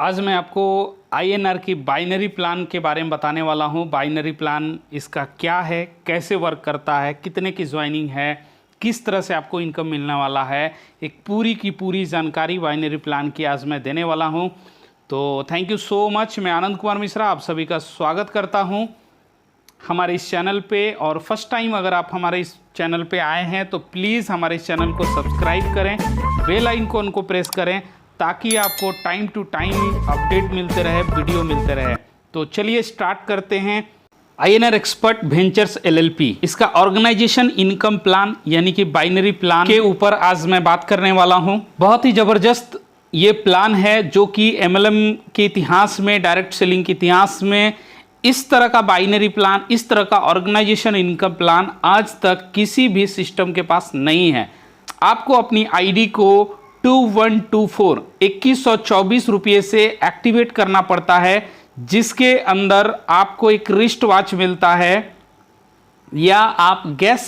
आज मैं आपको INR की बाइनरी प्लान के बारे में बताने वाला हूँ। बाइनरी प्लान इसका क्या है, कैसे वर्क करता है, कितने की ज्वाइनिंग है, किस तरह से आपको इनकम मिलने वाला है, एक पूरी की पूरी जानकारी बाइनरी प्लान की आज मैं देने वाला हूँ। तो थैंक यू सो मच। मैं आनंद कुमार मिश्रा आप सभी का स्वागत करता हूँ हमारे इस चैनल पे। और फर्स्ट टाइम अगर आप हमारे इस चैनल पे आए हैं तो प्लीज़ हमारे इस चैनल को सब्सक्राइब करें, बेल आइकन को प्रेस करें ताकि आपको टाइम टू टाइम अपडेट मिलते रहे, वीडियो मिलते रहे। तो चलिए स्टार्ट करते हैं। INR एक्सपर्ट वेंचर्स LLP, इसका ऑर्गेनाइजेशन इनकम प्लान यानी कि बाइनरी प्लान के ऊपर आज मैं बात करने वाला हूं। बहुत ही ज़बरदस्त ये प्लान है जो कि MLM के इतिहास में, डायरेक्ट सेलिंग के इतिहास में इस तरह का बाइनरी प्लान, इस तरह का ऑर्गेनाइजेशन इनकम प्लान आज तक किसी भी सिस्टम के पास नहीं है। आपको अपनी ID को 2124 रुपये से एक्टिवेट करना पड़ता है, जिसके अंदर आपको एक रिस्ट वॉच मिलता है या आप गैस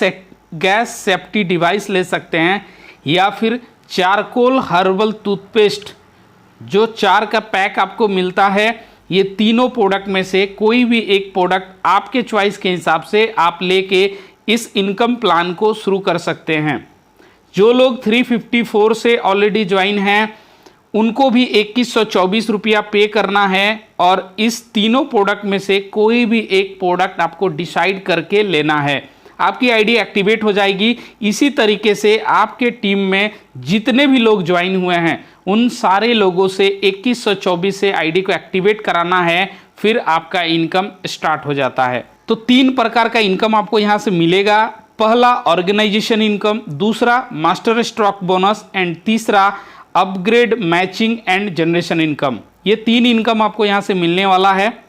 सेफ्टी डिवाइस ले सकते हैं, या फिर चारकोल हर्बल टूथपेस्ट जो 4 का पैक आपको मिलता है। ये तीनों प्रोडक्ट में से कोई भी एक प्रोडक्ट आपके चॉइस के हिसाब से आप लेके इस इनकम प्लान को शुरू कर सकते हैं। जो लोग 354 से ऑलरेडी ज्वाइन हैं उनको भी 2124 रुपया पे करना है, और इस तीनों प्रोडक्ट में से कोई भी एक प्रोडक्ट आपको डिसाइड करके लेना है। आपकी ID एक्टिवेट हो जाएगी। इसी तरीके से आपके टीम में जितने भी लोग ज्वाइन हुए हैं उन सारे लोगों से 2124 से ID को एक्टिवेट कराना है, फिर आपका इनकम स्टार्ट हो जाता है। तो 3 प्रकार का इनकम आपको यहाँ से मिलेगा। पहला ऑर्गेनाइजेशन इनकम, दूसरा मास्टर स्टॉक बोनस एंड तीसरा upgrade matching and generation income. ये 3 इनकम आपको यहाँ से मिलने वाला है।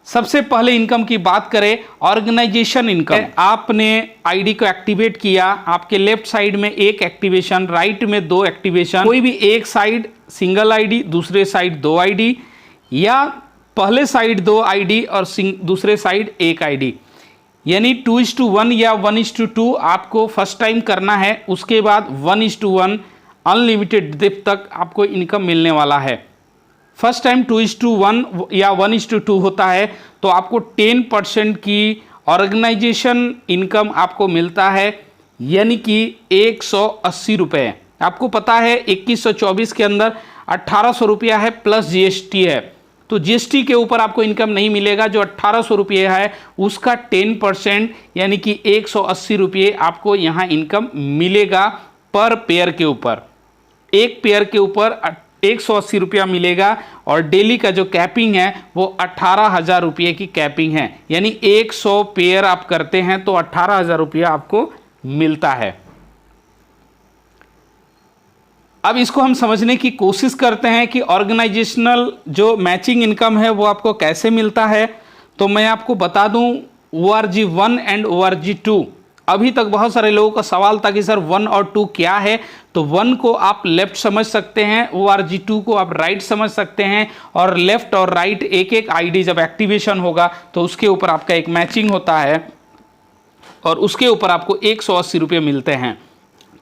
सबसे पहले इनकम की बात करें, ऑर्गेनाइजेशन इनकम। आपने ID को एक्टिवेट किया, आपके लेफ्ट साइड में एक एक्टिवेशन, राइट में 2 एक्टिवेशन, कोई भी एक साइड सिंगल ID, दूसरे साइड 2 ID, या पहले साइड 2 ID और दूसरे साइड 1 ID, यानी 2:1 या 1:2 आपको फर्स्ट टाइम करना है। उसके बाद 1:1 अनलिमिटेड डेप्थ तक आपको इनकम मिलने वाला है। फर्स्ट टाइम 2:1 या 1:2 होता है तो आपको 10% की ऑर्गेनाइजेशन इनकम आपको मिलता है, यानी कि 180 रुपये। आपको पता है 2124 के अंदर 1800 रुपया है प्लस GST है, तो GST के ऊपर आपको इनकम नहीं मिलेगा। जो 1800 रुपये है उसका 10% यानी कि 180 रुपये आपको यहाँ इनकम मिलेगा पर पेयर के ऊपर। एक पेयर के ऊपर 180 रुपया मिलेगा, और डेली का जो कैपिंग है वो 18,000 रुपये की कैपिंग है, यानी 100 पेयर आप करते हैं तो 18,000 रुपया आपको मिलता है। अब इसको हम समझने की कोशिश करते हैं कि ऑर्गेनाइजेशनल जो मैचिंग इनकम है वो आपको कैसे मिलता है। तो मैं आपको बता दूं, ORG1 एंड ORG2। अभी तक बहुत सारे लोगों का सवाल था कि सर 1 और 2 क्या है। तो 1 को आप लेफ्ट समझ सकते हैं, ORG2 को आप राइट समझ सकते हैं, और लेफ्ट और राइट एक एक ID जब एक्टिवेशन होगा तो उसके ऊपर आपका एक मैचिंग होता है, और उसके ऊपर आपको 180 रुपये मिलते हैं।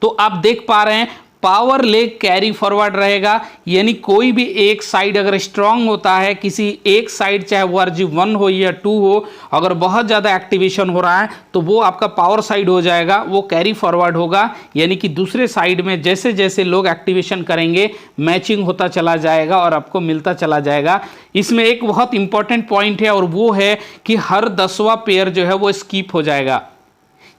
तो आप देख पा रहे हैं पावर लेग कैरी फॉरवर्ड रहेगा, यानी कोई भी एक साइड अगर स्ट्रांग होता है, किसी एक साइड चाहे ORG1 हो या 2 हो, अगर बहुत ज़्यादा एक्टिवेशन हो रहा है तो वो आपका पावर साइड हो जाएगा, वो कैरी फॉरवर्ड होगा, यानी कि दूसरे साइड में जैसे जैसे लोग एक्टिवेशन करेंगे मैचिंग होता चला जाएगा और आपको मिलता चला जाएगा। इसमें एक बहुत इंपॉर्टेंट पॉइंट है, और वो है कि हर 10वां पेयर जो है वो स्किप हो जाएगा,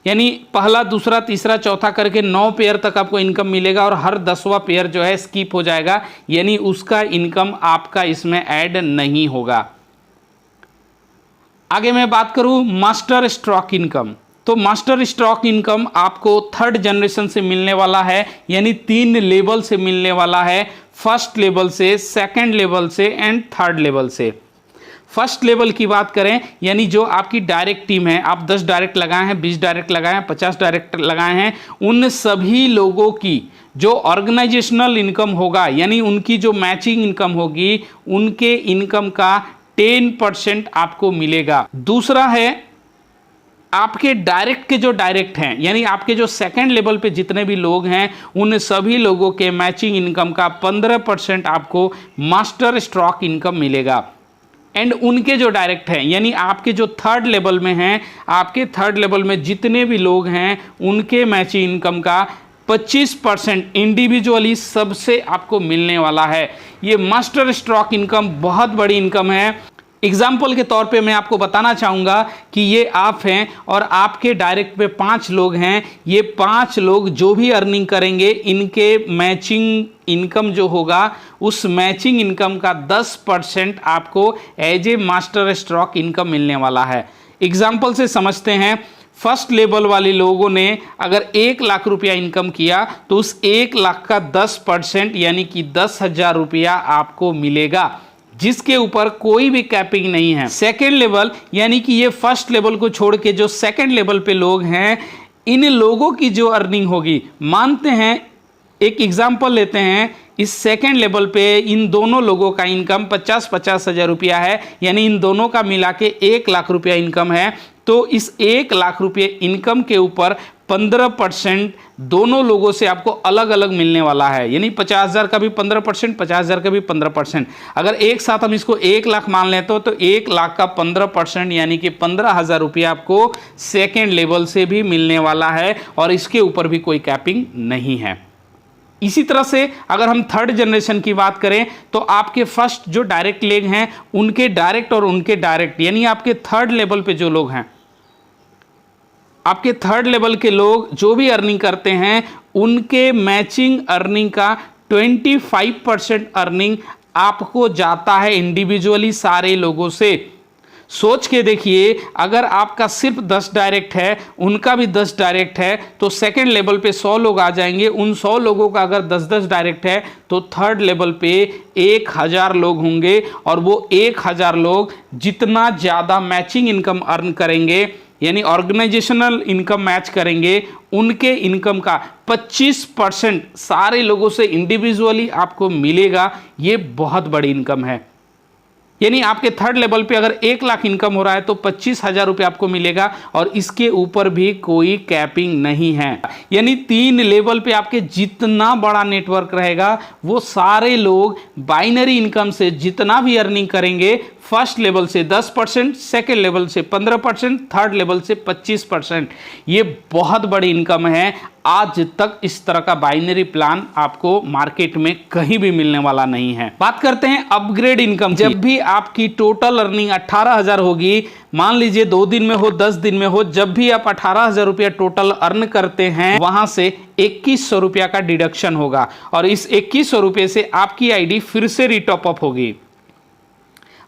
यानी पहला, दूसरा, तीसरा, चौथा करके 9 पेयर तक आपको इनकम मिलेगा, और हर 10वां पेयर जो है स्किप हो जाएगा, यानी उसका इनकम आपका इसमें ऐड नहीं होगा। आगे मैं बात करूं मास्टर स्टॉक इनकम। तो मास्टर स्टॉक इनकम आपको 3rd जनरेशन से मिलने वाला है, यानी 3 लेवल से मिलने वाला है। फर्स्ट लेवल से, सेकेंड लेवल से एंड 3rd लेवल से। फर्स्ट लेवल की बात करें, यानी जो आपकी डायरेक्ट टीम है, आप 10 डायरेक्ट लगाए हैं, 20 डायरेक्ट लगाए हैं, 50 डायरेक्ट लगाए हैं, उन सभी लोगों की जो ऑर्गेनाइजेशनल इनकम होगा, यानी उनकी जो मैचिंग इनकम होगी, उनके इनकम का 10% आपको मिलेगा। दूसरा है आपके डायरेक्ट के जो डायरेक्ट हैं, यानी आपके जो सेकंड लेवल पे जितने भी लोग हैं उन सभी लोगों के मैचिंग इनकम का 15% आपको मास्टर स्ट्रोक इनकम मिलेगा। एंड उनके जो डायरेक्ट हैं, यानी आपके जो थर्ड लेवल में हैं, आपके थर्ड लेवल में जितने भी लोग हैं उनके मैचिंग इनकम का 25% इंडिविजुअली सबसे आपको मिलने वाला है। ये मास्टर स्ट्रोक इनकम बहुत बड़ी इनकम है। एग्जाम्पल के तौर पे मैं आपको बताना चाहूँगा कि ये आप हैं और आपके डायरेक्ट पे 5 लोग हैं। ये 5 लोग जो भी अर्निंग करेंगे इनके मैचिंग इनकम जो होगा उस मैचिंग इनकम का 10% आपको as a master stroke income मिलने वाला है। एग्जाम्पल से समझते हैं। फर्स्ट लेवल वाले लोगों ने अगर 1 लाख रुपया इनकम किया तो उस 1 लाख का 10% यानी कि 10,000 रुपया आपको मिलेगा, जिसके ऊपर कोई भी कैपिंग नहीं है। सेकेंड लेवल यानी कि ये फर्स्ट लेवल को छोड़ के जो सेकेंड लेवल पे लोग हैं, इन लोगों की जो अर्निंग होगी, मानते हैं एक एग्जाम्पल लेते हैं, इस सेकेंड लेवल पे इन दोनों लोगों का इनकम 50-50 हज़ार रुपया है, यानी इन दोनों का मिला के 1 लाख रुपया इनकम है। तो इस 1 लाख रुपये इनकम के ऊपर 15% दोनों लोगों से आपको अलग अलग मिलने वाला है, यानी 50,000 का भी 15%, 50,000 का भी 15%। अगर एक साथ हम इसको 1 लाख मान लेते हो तो 1 लाख का 15% यानी कि 15,000 रुपया आपको सेकेंड लेवल से भी मिलने वाला है और इसके ऊपर भी कोई कैपिंग नहीं है। इसी तरह से अगर हम थर्ड जनरेशन की बात करें तो आपके फर्स्ट जो डायरेक्ट लेग हैं उनके डायरेक्ट और उनके डायरेक्ट, यानी आपके थर्ड लेवल पे जो लोग हैं, आपके थर्ड लेवल के लोग जो भी अर्निंग करते हैं उनके मैचिंग अर्निंग का 25% अर्निंग आपको जाता है इंडिविजुअली सारे लोगों से। सोच के देखिए, अगर आपका सिर्फ 10 डायरेक्ट है, उनका भी 10 डायरेक्ट है, तो सेकेंड लेवल पे 100 लोग आ जाएंगे। उन 100 लोगों का अगर 10-10 डायरेक्ट है तो थर्ड लेवल पे 1,000 लोग होंगे और वो 1,000 लोग जितना ज़्यादा मैचिंग इनकम अर्न करेंगे, यानी ऑर्गेनाइजेशनल इनकम मैच करेंगे, उनके इनकम का 25% सारे लोगों से इंडिविजुअली आपको मिलेगा। ये बहुत बड़ी इनकम है। यानी आपके थर्ड लेवल पे अगर 1 लाख इनकम हो रहा है तो 25,000 रुपये आपको मिलेगा और इसके ऊपर भी कोई कैपिंग नहीं है। यानी 3 लेवल पे आपके जितना बड़ा नेटवर्क रहेगा वो सारे लोग बाइनरी इनकम से जितना भी अर्निंग करेंगे, फर्स्ट लेवल से 10%, सेकेंड लेवल से 15%, थर्ड लेवल से 25%। ये बहुत बड़ी इनकम है। आज तक इस तरह का बाइनरी प्लान आपको मार्केट में कहीं भी मिलने वाला नहीं है। बात करते हैं अपग्रेड इनकम। जब भी आपकी टोटल अर्निंग 18,000 होगी, मान लीजिए 2 दिन में हो, 10 दिन में हो, जब भी आप 18,000 रुपया टोटल अर्न करते हैं वहां से 2,100 रुपया का डिडक्शन होगा और इस 2,100 रुपये से आपकी आईडी फिर से रीटॉप अप होगी।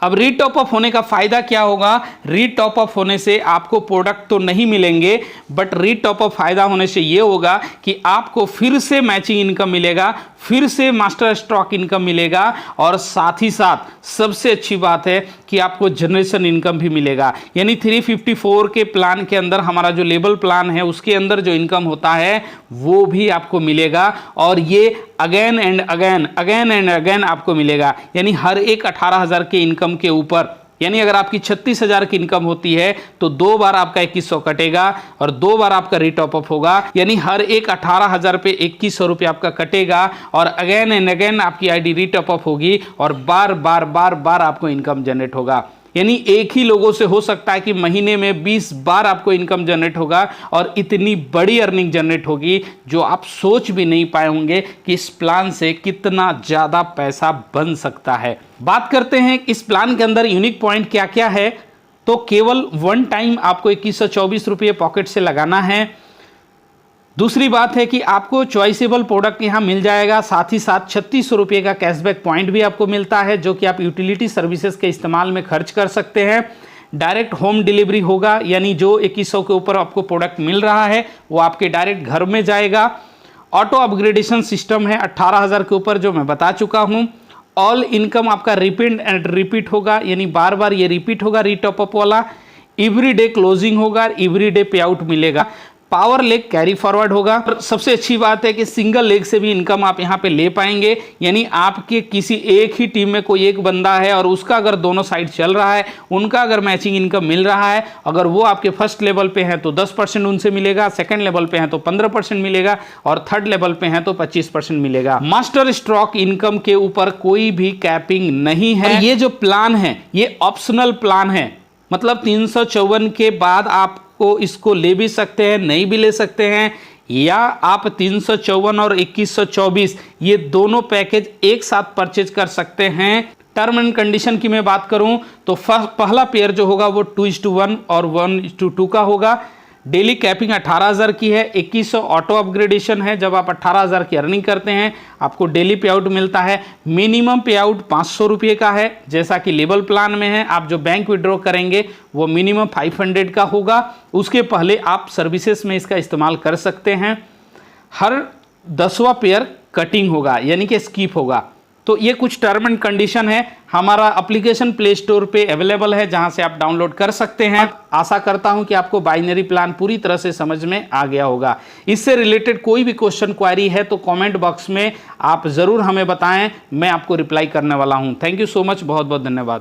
अब रीटॉप अप होने का फायदा क्या होगा? रीटॉप अप होने से आपको प्रोडक्ट तो नहीं मिलेंगे, बट रीटॉप अप फायदा होने से ये होगा कि आपको फिर से मैचिंग इनकम मिलेगा, फिर से मास्टर स्ट्रोक इनकम मिलेगा और साथ ही साथ सबसे अच्छी बात है कि आपको जनरेशन इनकम भी मिलेगा। यानी 354 के प्लान के अंदर हमारा जो लेवल प्लान है उसके अंदर जो इनकम होता है वो भी आपको मिलेगा और ये अगेन एंड अगेन आपको मिलेगा। यानी हर एक 18,000 के इनकम के ऊपर, यानी अगर आपकी 36,000 की इनकम होती है तो 2 बार आपका 2,100 कटेगा और 2 बार आपका रीटॉप अप होगा। यानी हर एक 18,000 पे 2,100 रुपये आपका कटेगा और अगेन एंड अगेन आपकी आईडी रीटॉप अप होगी और बार बार आपको इनकम जनरेट होगा। यानी एक ही लोगों से हो सकता है कि महीने में 20 बार आपको इनकम जनरेट होगा और इतनी बड़ी अर्निंग जनरेट होगी जो आप सोच भी नहीं पाए होंगे कि इस प्लान से कितना ज़्यादा पैसा बन सकता है। बात करते हैं इस प्लान के अंदर यूनिक पॉइंट क्या क्या है। तो केवल 1 टाइम आपको 2,124 रुपये पॉकेट से लगाना है। दूसरी बात है कि आपको चॉइसेबल प्रोडक्ट यहाँ मिल जाएगा, साथ ही साथ 3,600 रुपये का कैशबैक पॉइंट भी आपको मिलता है जो कि आप यूटिलिटी सर्विसेज के इस्तेमाल में खर्च कर सकते हैं। डायरेक्ट होम डिलीवरी होगा, यानी जो 2,100 के ऊपर आपको प्रोडक्ट मिल रहा है वो आपके डायरेक्ट घर में जाएगा। ऑटो अपग्रेडेशन सिस्टम है 18,000 के ऊपर जो मैं बता चुका हूँ। ऑल इनकम आपका रिपीट एंड रिपीट होगा, यानी बार बार ये रिपीट होगा रीटॉप अप वाला। एवरी डे क्लोजिंग होगा, एवरी डे पे आउट मिलेगा। पावर लेग कैरी फॉरवर्ड होगा। और सबसे अच्छी बात है कि सिंगल लेग से भी इनकम आप यहाँ पे ले पाएंगे, यानी आपके किसी एक ही टीम में कोई एक बंदा है और उसका अगर दोनों साइड चल रहा है, उनका अगर मैचिंग इनकम मिल रहा है, अगर वो आपके फर्स्ट लेवल पे हैं तो 10% उनसे मिलेगा, सेकंड लेवल पे हैं तो 15% मिलेगा और थर्ड लेवल पे हैं तो 25% मिलेगा। मास्टर स्ट्रोक इनकम के ऊपर कोई भी कैपिंग नहीं है। ये जो प्लान है ये ऑप्शनल प्लान है, मतलब 354 के बाद आपको इसको ले भी सकते हैं, नहीं भी ले सकते हैं, या आप 354 और 2124 ये दोनों पैकेज एक साथ परचेज कर सकते हैं। टर्म एंड कंडीशन की मैं बात करूं तो पहला पेयर जो होगा वो 2:1 और 1:2 का होगा। डेली कैपिंग 18,000 की है, 2100 ऑटो अपग्रेडेशन है। जब आप 18,000 की अर्निंग करते हैं आपको डेली पे आउट मिलता है। मिनिमम पे आउट 500 रुपये का है, जैसा कि लेवल प्लान में है। आप जो बैंक विड्रॉ करेंगे वो मिनिमम 500 का होगा, उसके पहले आप सर्विसेज में इसका इस्तेमाल कर सकते हैं। हर 10वां पेयर कटिंग होगा, यानी कि स्किप होगा। तो ये कुछ टर्म एंड कंडीशन है। हमारा एप्लीकेशन प्ले स्टोर पे अवेलेबल है, जहां से आप डाउनलोड कर सकते हैं। आशा करता हूं कि आपको बाइनरी प्लान पूरी तरह से समझ में आ गया होगा। इससे रिलेटेड कोई भी क्वेश्चन क्वारी है तो कमेंट बॉक्स में आप ज़रूर हमें बताएं, मैं आपको रिप्लाई करने वाला हूं। थैंक यू सो मच, बहुत बहुत धन्यवाद।